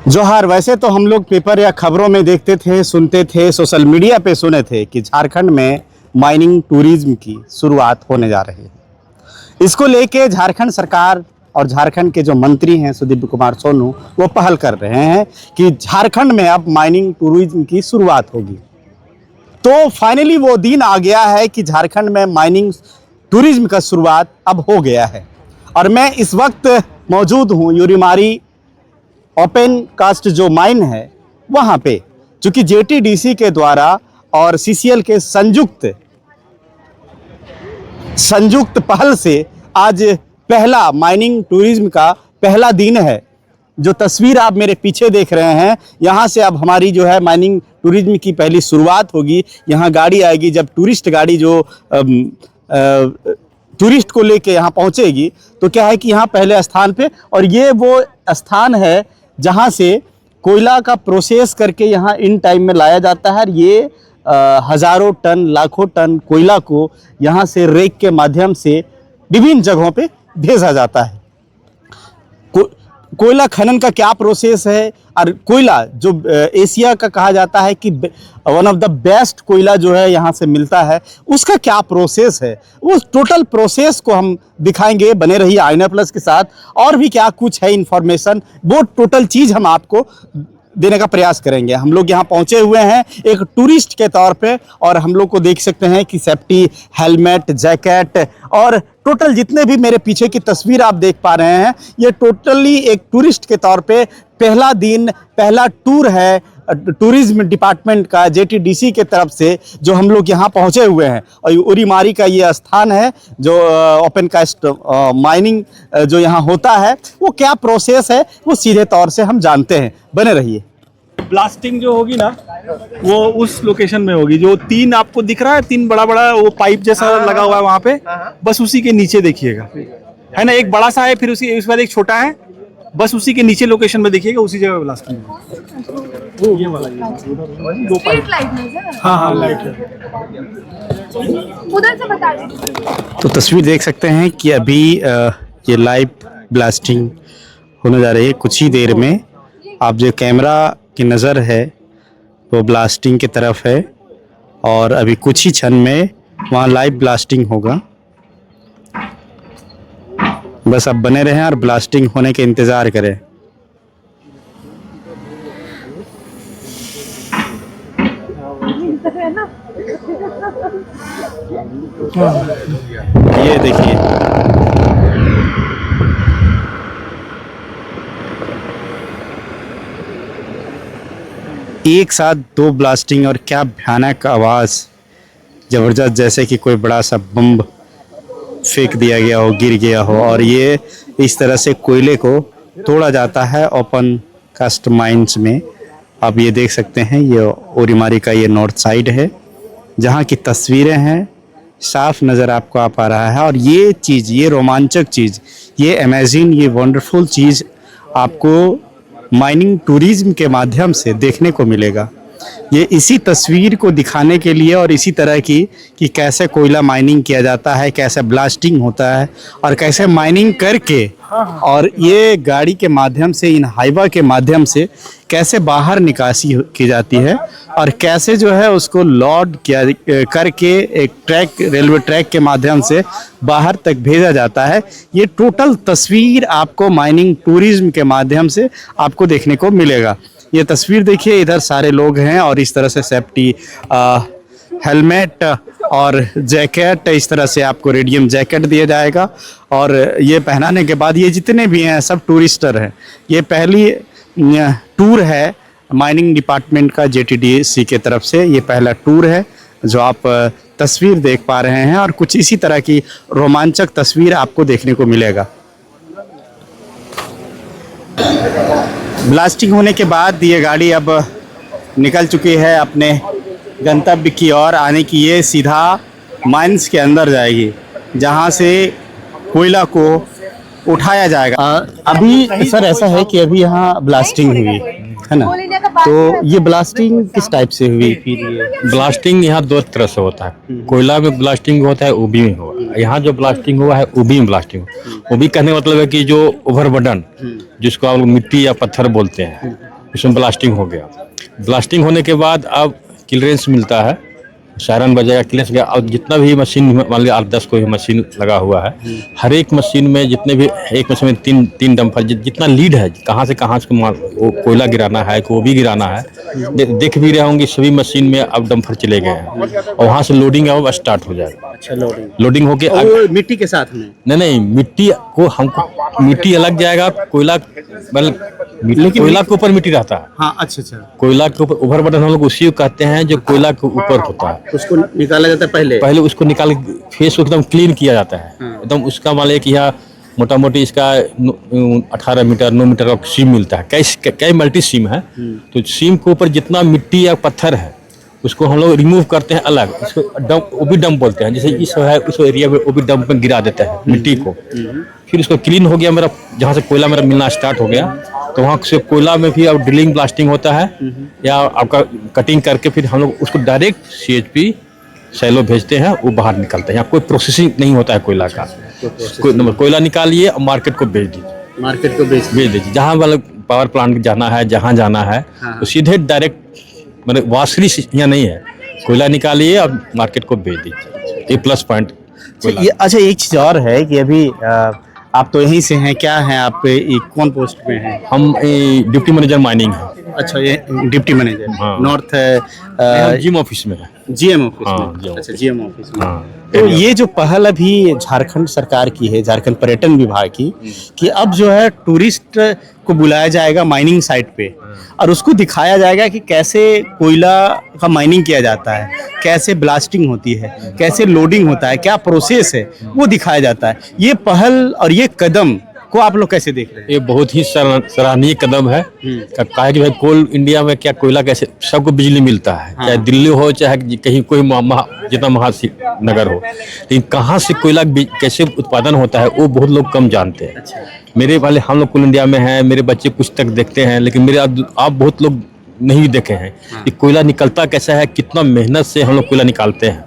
जोहार। वैसे तो हम लोग पेपर या खबरों में देखते थे, सुनते थे, सोशल मीडिया पे सुने थे कि झारखंड में माइनिंग टूरिज्म की शुरुआत होने जा रही है। इसको लेके झारखंड सरकार और झारखंड के जो मंत्री हैं सुदीप कुमार सोनू, वो पहल कर रहे हैं कि झारखंड में अब माइनिंग टूरिज्म की शुरुआत होगी। तो फाइनली वो दिन आ गया है कि झारखंड में माइनिंग टूरिज्म का शुरुआत अब हो गया है। और मैं इस वक्त मौजूद हूँ यूरीमारी ओपन कास्ट जो माइन है वहाँ पे, चूँकि जेटीडीसी के द्वारा और सीसीएल के संयुक्त पहल से आज पहला माइनिंग टूरिज्म का पहला दिन है। जो तस्वीर आप मेरे पीछे देख रहे हैं, यहाँ से अब हमारी जो है माइनिंग टूरिज्म की पहली शुरुआत होगी। यहाँ गाड़ी आएगी, जब टूरिस्ट गाड़ी जो टूरिस्ट को लेके यहाँ पहुँचेगी तो क्या है कि यहाँ पहले स्थान पे, और ये वो स्थान है जहाँ से कोयला का प्रोसेस करके यहाँ इन टाइम में लाया जाता है। ये हज़ारों टन, लाखों टन कोयला को यहाँ से रेक के माध्यम से विभिन्न जगहों पे भेजा जाता है। कोयला खनन का क्या प्रोसेस है, और कोयला जो एशिया का कहा जाता है कि वन ऑफ द बेस्ट कोयला जो है यहाँ से मिलता है, उसका क्या प्रोसेस है, उस टोटल प्रोसेस को हम दिखाएंगे। बने रहिए आईना प्लस के साथ। और भी क्या कुछ है इन्फॉर्मेशन, वो टोटल चीज़ हम आपको देने का प्रयास करेंगे। हम लोग यहाँ पहुँचे हुए हैं एक टूरिस्ट के तौर पे, और हम लोग को देख सकते हैं कि सेफ्टी हेलमेट, जैकेट और टोटल जितने भी मेरे पीछे की तस्वीर आप देख पा रहे हैं, ये टोटली एक टूरिस्ट के तौर पे पहला दिन, पहला टूर है टूरिज्म डिपार्टमेंट का जेटीडीसी के तरफ से, जो हम लोग यहाँ पहुँचे हुए हैं। और यूरीमारी का ये स्थान है जो ओपन कास्ट माइनिंग जो यहाँ होता है, वो क्या प्रोसेस है वो सीधे तौर से हम जानते हैं। बने रहिए। ब्लास्टिंग जो होगी ना, वो उस लोकेशन में होगी जो तीन आपको दिख रहा है, तीन बड़ा बड़ा वो पाइप जैसा लगा हुआ है वहाँ पे, बस उसी के नीचे देखिएगा, है ना। एक बड़ा सा है, फिर उसके बाद एक छोटा है, बस उसी के नीचे लोकेशन में देखिएगा, उसी जगह ब्लास्टिंग है। ये वाला दो पाइप लाइट। हाँ लाइट है उधर से बता दीजिए। तो तस्वीर देख सकते हैं कि अभी ये लाइव ब्लास्टिंग होने जा रही है। कुछ ही देर में आप जो कैमरा की नज़र है वो ब्लास्टिंग की तरफ है, और अभी कुछ ही क्षण में वहाँ लाइव ब्लास्टिंग होगा। बस अब बने रहें और ब्लास्टिंग होने के इंतज़ार करें। ये देखिए, एक साथ दो ब्लास्टिंग, और क्या भयानक आवाज़, ज़बरदस्त, जैसे कि कोई बड़ा सा बम फेंक दिया गया हो, गिर गया हो। और ये इस तरह से कोयले को तोड़ा जाता है ओपन कास्ट माइंस में। आप ये देख सकते हैं, ये यूरीमारी का ये नॉर्थ साइड है जहाँ की तस्वीरें हैं, साफ नज़र आपको आ पा रहा है। और ये चीज़, ये रोमांचक चीज़, ये अमेजिंग, ये वंडरफुल चीज़ आपको माइनिंग टूरिज्म के माध्यम से देखने को मिलेगा। ये इसी तस्वीर को दिखाने के लिए, और इसी तरह की कि कैसे कोयला माइनिंग किया जाता है, कैसे ब्लास्टिंग होता है, और कैसे माइनिंग करके और ये गाड़ी के माध्यम से, इन हाईवा के माध्यम से कैसे बाहर निकासी की जाती है, और कैसे जो है उसको लोड किया करके एक ट्रैक, रेलवे ट्रैक के माध्यम से बाहर तक भेजा जाता है। ये टोटल तस्वीर आपको माइनिंग टूरिज्म के माध्यम से आपको देखने को मिलेगा। ये तस्वीर देखिए, इधर सारे लोग हैं, और इस तरह से सेफ्टी हेलमेट और जैकेट, इस तरह से आपको रेडियम जैकेट दिया जाएगा। और ये पहनाने के बाद ये जितने भी हैं सब टूरिस्टर हैं। ये पहली टूर है माइनिंग डिपार्टमेंट का जेटीडीसी के तरफ से, ये पहला टूर है जो आप तस्वीर देख पा रहे हैं। और कुछ इसी तरह की रोमांचक तस्वीर आपको देखने को मिलेगा। ब्लास्टिंग होने के बाद ये गाड़ी अब निकल चुकी है अपने गंतव्य की ओर। आने की ये सीधा माइंस के अंदर जाएगी, जहाँ से कोयला को उठाया जाएगा। अभी सर ऐसा है कि अभी यहाँ ब्लास्टिंग हुई है ना, तो ये ब्लास्टिंग किस टाइप से हुई? फिर ये ब्लास्टिंग यहाँ दो तरह से होता है, कोयला में ब्लास्टिंग होता है, उबी में होता है। यहाँ जो ब्लास्टिंग हुआ है उबी में ब्लास्टिंग हुआ। उबी कहने का मतलब है कि जो ओवरबर्डन, जिसको आप लोग मिट्टी या पत्थर बोलते हैं, उसमें ब्लास्टिंग हो गया। ब्लास्टिंग होने के बाद अब क्लियरेंस मिलता है, सायरन बजेगा, क्लियरेंस गया। और जितना भी मशीन, मान लीजिए 8-10 कोई मशीन लगा हुआ है, हर एक मशीन में जितने भी, एक मशीन में तीन डंपर, जितना लीड है, कहाँ से वो कोयला गिराना है, को भी गिराना है, देख भी रहे होंगे सभी मशीन में अब डंपर चले गए हैं और वहाँ से लोडिंग अब स्टार्ट हो जाएगा। अच्छा, लोडिंग होके मिट्टी के साथ में? नहीं, मिट्टी को हमको मिट्टी अलग जाएगा, कोयला मतलब कोयला के ऊपर मिट्टी रहता है। हाँ, अच्छा, कोयला के ऊपर ओवर बर्डन हम लोग उसी को कहते हैं जो कोयला के ऊपर होता है। उसको निकाला जाता है पहले उसको निकाल फेस को एकदम क्लीन किया जाता है। एकदम उसका मान लिया कि यहाँ मोटा मोटी इसका 18 मीटर 9 मीटर का सीम मिलता है, कई मल्टी सीम है। तो सीम के ऊपर जितना मिट्टी या पत्थर है उसको हम लोग रिमूव करते हैं अलग, इसको डंप, वो भी डंप बोलते हैं। जैसे इस है उस एरिया में वो भी डंप में गिरा देते हैं मिट्टी को। फिर उसको क्लीन हो गया मेरा, जहाँ से कोयला मेरा मिलना स्टार्ट हो गया, तो वहाँ से कोयला में भी अब ड्रिलिंग ब्लास्टिंग होता है या आपका कटिंग करके फिर हम लोग उसको डायरेक्ट CHP सैलो भेजते हैं, वो बाहर निकलता है। यहाँ कोई प्रोसेसिंग नहीं होता है कोयला का। कोयला निकालिए और मार्केट को भेज दीजिए, मार्केट को भेज दीजिए। जहाँ वाला पावर प्लांट जाना है, जहाँ जाना है, तो सीधे डायरेक्ट, मतलब वाशरी यहाँ नहीं है, कोयला निकालिए और मार्केट को भेज दीजिए। ये प्लस पॉइंट। अच्छा, एक चीज और है कि अभी आप तो यहीं से हैं, क्या हैं आप, कौन पोस्ट पे हैं? हम डिप्टी मैनेजर माइनिंग है। अच्छा, ये डिप्टी मैनेजर। हाँ। नॉर्थ GM ऑफिस में है। GM ऑफिस हाँ, में। GM अच्छा, GM ऑफिस में। हाँ। तो ये जो पहल अभी झारखंड सरकार की है, झारखंड पर्यटन विभाग की, कि अब जो है टूरिस्ट को बुलाया जाएगा माइनिंग साइट पे और उसको दिखाया जाएगा कि कैसे कोयला का माइनिंग किया जाता है, कैसे ब्लास्टिंग होती है, कैसे लोडिंग होता है, क्या प्रोसेस है, वो दिखाया जाता है। ये पहल और ये कदम को आप लोग कैसे देख रहे हैं? ये बहुत ही सराहनीय कदम है। कहा कि भाई कोल इंडिया में क्या कोयला कैसे सबको बिजली मिलता है, चाहे दिल्ली हो चाहे कहीं कोई जितना महानगर हो, लेकिन कहाँ से कोयला कैसे उत्पादन होता है वो बहुत लोग कम जानते हैं। मेरे वाले हम लोग कोल इंडिया में हैं, मेरे बच्चे कुछ तक देखते हैं, लेकिन मेरे आप बहुत लोग नहीं देखे हैं कि कोयला निकलता कैसा है, कितना मेहनत से हम लोग कोयला निकालते हैं।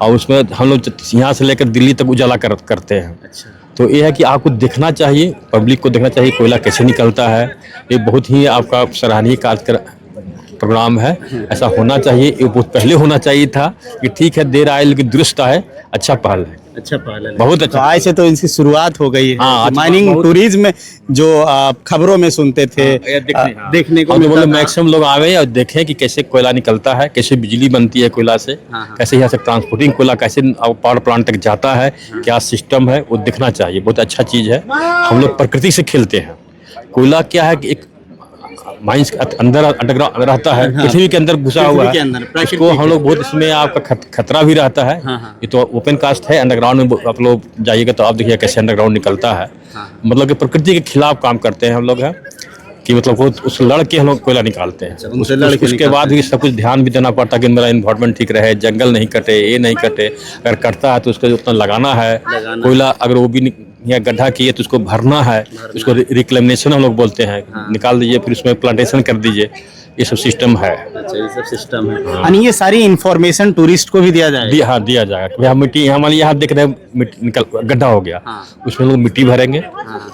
और उसमें हम लोग यहाँ से लेकर दिल्ली तक उजाला करते हैं। तो ये है कि आपको देखना चाहिए, पब्लिक को देखना चाहिए कोयला कैसे निकलता है। ये बहुत ही आपका सराहनीय प्रोग्राम है, ऐसा होना चाहिए। ये बहुत पहले होना चाहिए था कि ठीक है देर आए लेकिन दुरुस्त आए। अच्छा पहल है, अच्छा पहल है, बहुत अच्छा। तो आज से तो इनकी शुरुआत हो गई है। हाँ, माइनिंग टूरिज्म में जो खबरों में सुनते थे, देखने को मिलता था। मैक्सिमम लोग आवे और देखें कि कैसे कोयला निकलता है, कैसे बिजली बनती है कोयला से, कैसे यहाँ से ट्रांसपोर्टिंग कोयला कैसे पावर प्लांट तक जाता है, क्या सिस्टम है, वो दिखना चाहिए। बहुत अच्छा चीज़ है। हम लोग प्रकृति से खेलते हैं। कोयला क्या है कि एक माइंस के अंदर अंडरग्राउंड रहता है, पृथ्वी के अंदर घुसा हुआ है, उसको हम लोग बहुत, इसमें आपका खतरा भी रहता है। ये तो ओपन कास्ट है, अंडरग्राउंड में आप लोग जाइएगा तो आप देखिए कैसे अंडरग्राउंड निकलता है। मतलब कि प्रकृति के खिलाफ काम करते हैं हम लोग, है कि मतलब वो उस लड़ के हम लोग कोयला निकालते हैं। उसके बाद भी सब कुछ ध्यान भी देना पड़ता है कि मेरा इन्वायरमेंट ठीक रहे, जंगल नहीं कटे, ये नहीं कटे। अगर कटता है तो उसको उतना लगाना है कोयला। अगर वो भी या गड्ढा किए तो उसको भरना है, उसको रिक्लेमिनेशन हम लोग बोलते हैं, निकाल दीजिए, फिर उसमें प्लांटेशन कर दीजिए। ये सब सिस्टम है। अच्छा, ये सब सिस्टम है। यानी ये सारी इंफॉर्मेशन टूरिस्ट को भी दिया जाएगा? हाँ, दिया जाएगा। मिट्टी हमारे यहाँ देख रहे हैं, मिट्टी निकल गड्ढा हो गया, उसमें लोग मिट्टी भरेंगे,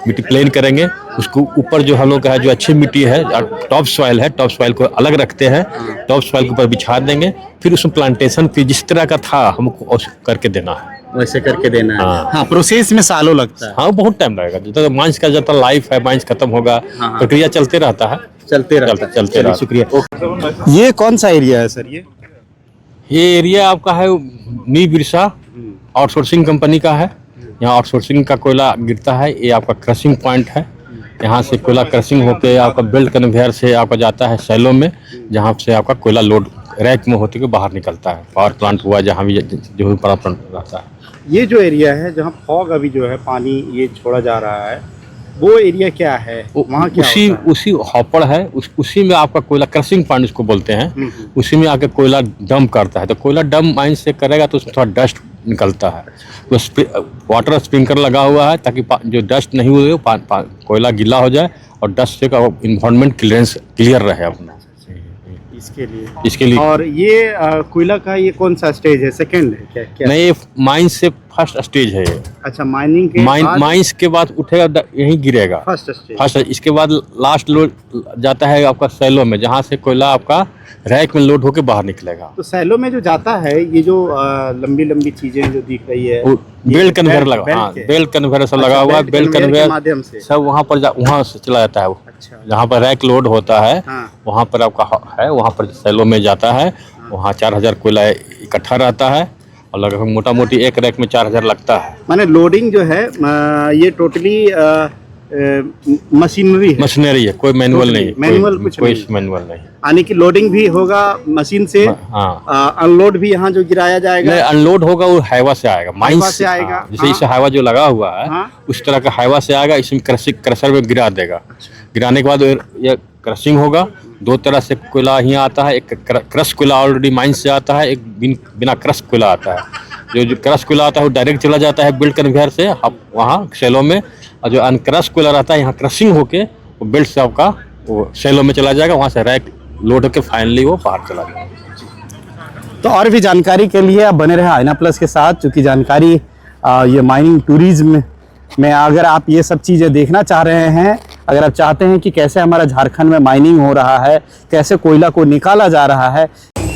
मिट्टी प्लेन करेंगे, उसको ऊपर जो हम लोग का है जो अच्छी मिट्टी है, टॉप सॉइल है, टॉप सॉइल को अलग रखते हैं, टॉप सॉइल के ऊपर बिछा देंगे, फिर उसमें प्लांटेशन फिर जिस तरह का था हमको करके देना है, वैसे करके देना है। हाँ, प्रोसेस में सालों लगता है। हाँ, बहुत टाइम लगेगा। जितना माइंस का जितना लाइफ है, माइंस खत्म होगा, प्रक्रिया चलते रहता है, चलते रहता। शुक्रिया। ये कौन सा एरिया है सर? ये एरिया आपका है न्यू बिरसा आउटसोर्सिंग कंपनी का है। यहाँ आउटसोर्सिंग का कोयला गिरता है। ये आपका क्रशिंग पॉइंट है। यहाँ से कोयला क्रशिंग होकर आपका बेल्ट कन्वेयर से आपका जाता है सैलो में, जहाँ से आपका कोयला लोड रैक में होते हुए बाहर निकलता है। पावर प्लांट हुआ जहाँ भी जो भी पावर प्लांट रहता है। ये जो एरिया है जहाँ फॉग अभी जो है पानी ये छोड़ा जा रहा है, वो एरिया क्या है? वहाँ क्या उसी हॉपर है, उसी में आपका कोयला क्रशिंग पॉइंट उसको बोलते हैं। उसी में आके कोयला डंप करता है। तो कोयला डंप माइन से करेगा तो उसमें थोड़ा डस्ट निकलता है। तो वाटर स्प्रिंकलर लगा हुआ है ताकि जो डस्ट नहीं हुए कोयला गीला हो जाए और डस्ट से इन्वायरमेंट क्लियर रहे अपना, इसके लिए। और ये कोयला का ये कौन सा स्टेज है? सेकंड है क्या? नहीं, माइन से फर्स्ट स्टेज है ये। अच्छा, माइनिंग के माइंस के बाद उठेगा यहीं गिरेगा फर्स्ट स्टेज। फर्स्ट। इसके बाद लास्ट लोड जाता है आपका सैलो में, जहाँ से कोयला आपका रैक में लोड होके बाहर निकलेगा। तो सैलो में जो जाता है, ये जो लंबी लंबी चीजें जो दिख रही है, वो बेल्ट कन्वेयर बेल्ट- लगा, हाँ बेल्ट के। बेल्ट कन्वेयर सब अच्छा, लगा हुआ है। बेल्ट बेल्ट कन्वेयर के कन्वेयर माध्यम से। सब वहाँ से चला जाता है वो। अच्छा। जहाँ पर रैक लोड होता है हाँ। वहाँ पर आपका है, वहाँ पर सैलो में जाता है। वहाँ 4000 कोयला इकट्ठा रहता है और लगभग मोटा मोटी एक रैक में 4000 लगता है। माने लोडिंग जो है ये टोटली मशीनरी है, मशीनरी है, कोई मैनुअल Totally, नहीं, manual कुछ कोई नहीं। मैनुअल नहीं। यानी कि लोडिंग भी होगा मशीन से, हाँ अनलोड भी यहाँ जो गिराया जाएगा। नहीं, अनलोड होगा वो हाईवा से आएगा, माइंस से आएगा। हाँ, जैसे हाँ। इसे हाईवा जो लगा हुआ है हाँ। उस तरह का हाईवा से आएगा। इसमें क्रशर में गिरा देगा। गिराने के बाद ये क्रशिंग होगा। दो तरह से कोयला यहाँ आता है, एक क्रश कोयला ऑलरेडी माइंस से आता है, एक बिना क्रश कोयला आता है। जो क्रश कोयला आता है वो डायरेक्ट चला जाता है बेल्ट कन्वेयर से आप वहाँ सेलो में, और जो अनक्रश कोयला रहता है यहाँ क्रशिंग होके वो बेल्ट से आपका वो सेलो में चला जाएगा, वहाँ से रैक लोड होकर फाइनली वो बाहर चला जाएगा। तो और भी जानकारी के लिए आप बने रहे आईना प्लस के साथ, क्योंकि जानकारी ये माइनिंग टूरिज्म में अगर आप ये सब चीज़ें देखना चाह रहे हैं, अगर आप चाहते हैं कि कैसे हमारा झारखंड में माइनिंग हो रहा है, कैसे कोयला को निकाला जा रहा है,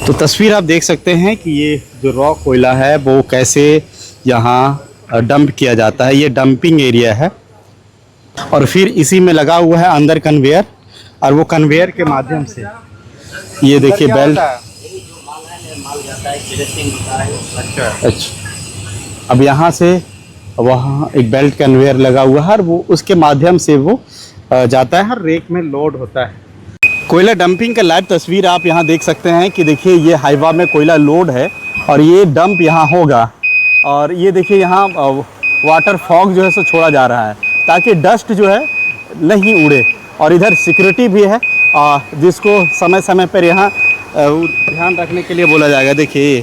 तो तस्वीर आप देख सकते हैं कि ये जो रॉ कोयला है वो कैसे यहाँ डंप किया जाता है। ये डंपिंग एरिया है और फिर इसी में लगा हुआ है अंदर कन्वेयर, और वो कन्वेयर के माध्यम से ये देखिए बेल्ट। अच्छा, अब यहाँ से वहाँ एक बेल्ट कन्वेयर लगा हुआ है और वो उसके माध्यम से वो जाता है, हर रेक में लोड होता है। कोयला डंपिंग का लाइव तस्वीर आप यहाँ देख सकते हैं कि देखिए ये हाईवा में कोयला लोड है और ये डंप यहाँ होगा, और ये देखिए यहाँ वाटर फॉग जो है सो छोड़ा जा रहा है ताकि डस्ट जो है नहीं उड़े। और इधर सिक्योरिटी भी है जिसको समय समय पर यहाँ ध्यान रखने के लिए बोला जाएगा। देखिए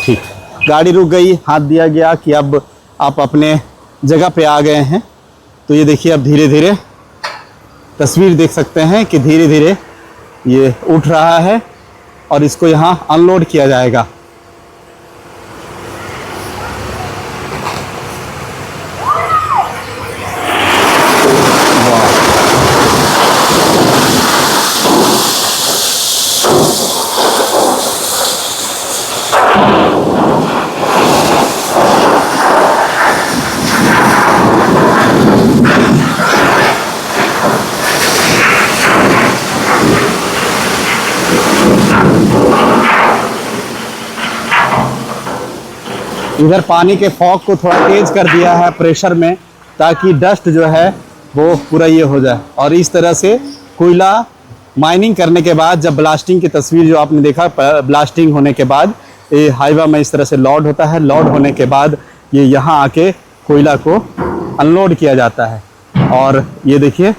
ठीक, गाड़ी रुक गई, हाथ दिया गया कि अब आप अपने जगह पे आ गए हैं। तो ये देखिए अब धीरे धीरे तस्वीर देख सकते हैं कि धीरे धीरे ये उठ रहा है और इसको यहाँ अनलोड किया जाएगा। इधर पानी के फॉग को थोड़ा तेज कर दिया है प्रेशर में, ताकि डस्ट जो है वो पूरा ये हो जाए। और इस तरह से कोयला माइनिंग करने के बाद जब ब्लास्टिंग की तस्वीर जो आपने देखा, ब्लास्टिंग होने के बाद ये हाईवा में इस तरह से लोड होता है। लोड होने के बाद ये यहाँ आके कोयला को अनलोड किया जाता है। और ये देखिए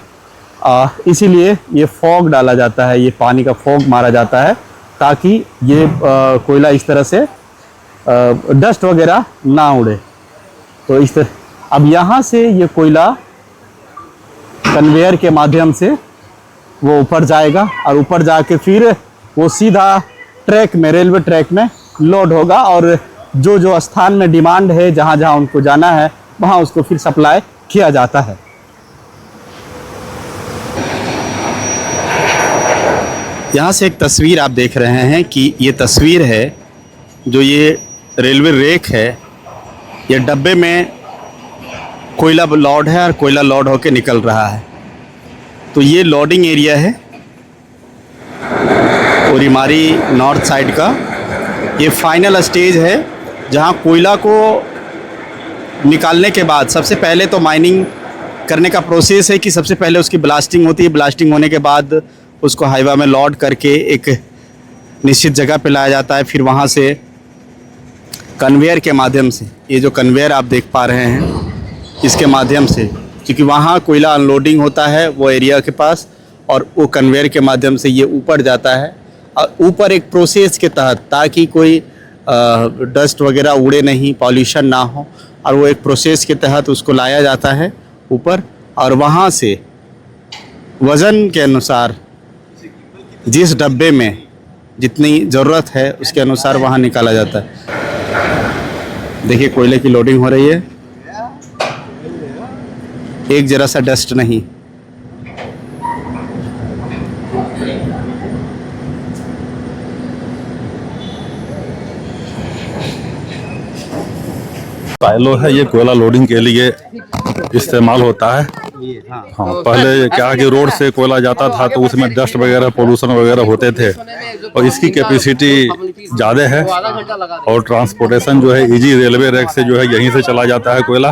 इसीलिए ये फॉग डाला जाता है, ये पानी का फॉग मारा जाता है ताकि ये कोयला इस तरह से डस्ट वगैरह ना उड़े। तो इस तरह अब यहाँ से ये कोयला कन्वेयर के माध्यम से वो ऊपर जाएगा और ऊपर जाके फिर वो सीधा ट्रैक में, रेलवे ट्रैक में लोड होगा, और जो जो स्थान में डिमांड है, जहाँ जहाँ उनको जाना है, वहाँ उसको फिर सप्लाई किया जाता है। यहाँ से एक तस्वीर आप देख रहे हैं कि ये तस्वीर है जो ये रेलवे रेक है, ये डब्बे में कोयला लोड है और कोयला लोड होके निकल रहा है। तो ये लोडिंग एरिया है ओरीमारी नॉर्थ साइड का। ये फाइनल स्टेज है जहाँ कोयला को निकालने के बाद सबसे पहले तो माइनिंग करने का प्रोसेस है कि सबसे पहले उसकी ब्लास्टिंग होती है। ब्लास्टिंग होने के बाद उसको हाईवा में लोड करके एक निश्चित जगह पे लाया जाता है। फिर वहाँ से कन्वेयर के माध्यम से, ये जो कन्वेयर आप देख पा रहे हैं, इसके माध्यम से, क्योंकि वहाँ कोयला अनलोडिंग होता है वो एरिया के पास, और वो कन्वेयर के माध्यम से ये ऊपर जाता है। और ऊपर एक प्रोसेस के तहत, ताकि कोई डस्ट वगैरह उड़े नहीं, पॉल्यूशन ना हो, और वो एक प्रोसेस के तहत उसको लाया जाता है ऊपर, और वहाँ से वज़न के अनुसार जिस डब्बे में जितनी ज़रूरत है उसके अनुसार वहाँ निकाला जाता है। देखिए कोयले की लोडिंग हो रही है, एक जरा सा डस्ट नहीं। साइलो है, ये कोयला लोडिंग के लिए इस्तेमाल होता है। हाँ, पहले क्या कि रोड से कोयला जाता था तो उसमें डस्ट वगैरह पोल्यूशन वगैरह होते थे, और इसकी कैपेसिटी ज़्यादा है और ट्रांसपोर्टेशन जो है इजी, रेलवे रैक से जो है यहीं से चला जाता है कोयला।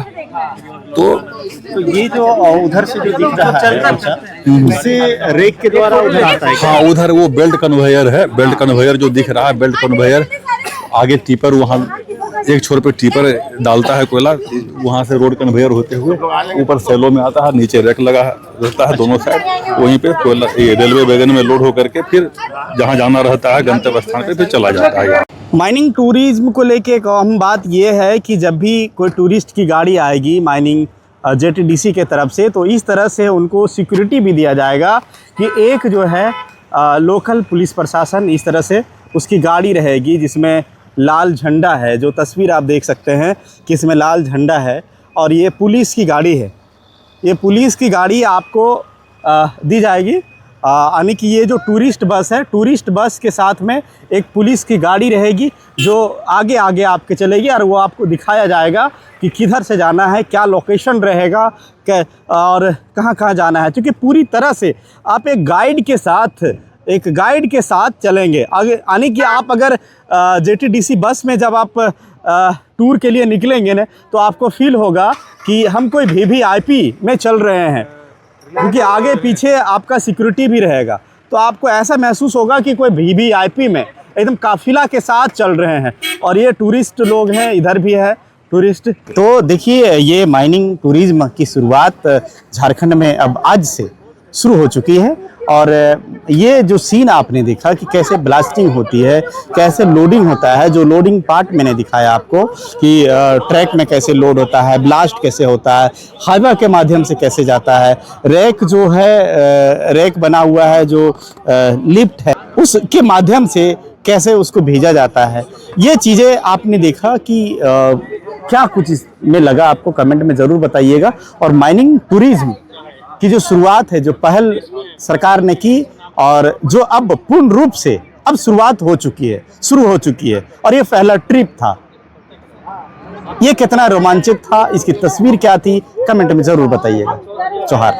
तो ये जो उधर से जो दिख रहा है उससे रेक के द्वारा उधर आता है। हाँ, उधर वो बेल्ट कन्वेयर है, बेल्ट कन्वेयर जो दिख रहा है, बेल्ट कन्वेयर आगे टिपर, वहाँ एक छोर पे टिपर डालता है कोयला, वहाँ से रोड कन्वेयर होते हुए ऊपर सेलो में आता है, नीचे रैक लगा रहता है दोनों साइड, वहीं पे कोयला रेलवे वैगन में लोड होकर के फिर जहाँ जाना रहता है गंतव्य स्थान पे फिर चला जाता है। माइनिंग टूरिज्म को लेके एक अहम बात ये है कि जब भी कोई टूरिस्ट की गाड़ी आएगी माइनिंग जेटीडीसी के तरफ से, तो इस तरह से उनको सिक्योरिटी भी दिया जाएगा कि एक जो है लोकल पुलिस प्रशासन इस तरह से उसकी गाड़ी रहेगी जिसमें लाल झंडा है। जो तस्वीर आप देख सकते हैं कि इसमें लाल झंडा है और ये पुलिस की गाड़ी है। ये पुलिस की गाड़ी आपको दी जाएगी, यानी कि ये जो टूरिस्ट बस है, टूरिस्ट बस के साथ में एक पुलिस की गाड़ी रहेगी जो आगे आगे आपके चलेगी और वो आपको दिखाया जाएगा कि किधर से जाना है, क्या लोकेशन रहेगा और कहाँ कहाँ जाना है। क्योंकि पूरी तरह से आप एक गाइड के साथ चलेंगे आगे, यानी कि आप अगर जेटीडीसी बस में जब आप टूर के लिए निकलेंगे ना, तो आपको फील होगा कि हम कोई वीवीआईपी में चल रहे हैं, क्योंकि आगे पीछे आपका सिक्योरिटी भी रहेगा। तो आपको ऐसा महसूस होगा कि कोई वीवीआईपी में एकदम काफिला के साथ चल रहे हैं। और ये टूरिस्ट लोग हैं, इधर भी है टूरिस्ट। तो देखिए ये माइनिंग टूरिज्म की शुरुआत झारखंड में अब आज से शुरू हो चुकी है। और ये जो सीन आपने देखा कि कैसे ब्लास्टिंग होती है, कैसे लोडिंग होता है, जो लोडिंग पार्ट मैंने दिखाया आपको कि ट्रैक में कैसे लोड होता है, ब्लास्ट कैसे होता है, हवा के माध्यम से कैसे जाता है, रैक जो है रैक बना हुआ है जो लिफ्ट है उसके माध्यम से कैसे उसको भेजा जाता है। ये चीज़ें आपने देखा कि क्या कुछ इसमें लगा आपको, कमेंट में ज़रूर बताइएगा। और माइनिंग टूरिज्म की जो शुरुआत है, जो पहल सरकार ने की और जो अब पूर्ण रूप से अब शुरुआत हो चुकी है, शुरू हो चुकी है, और ये पहला ट्रिप था। ये कितना रोमांचक था, इसकी तस्वीर क्या थी, कमेंट में ज़रूर बताइएगा। जोहार।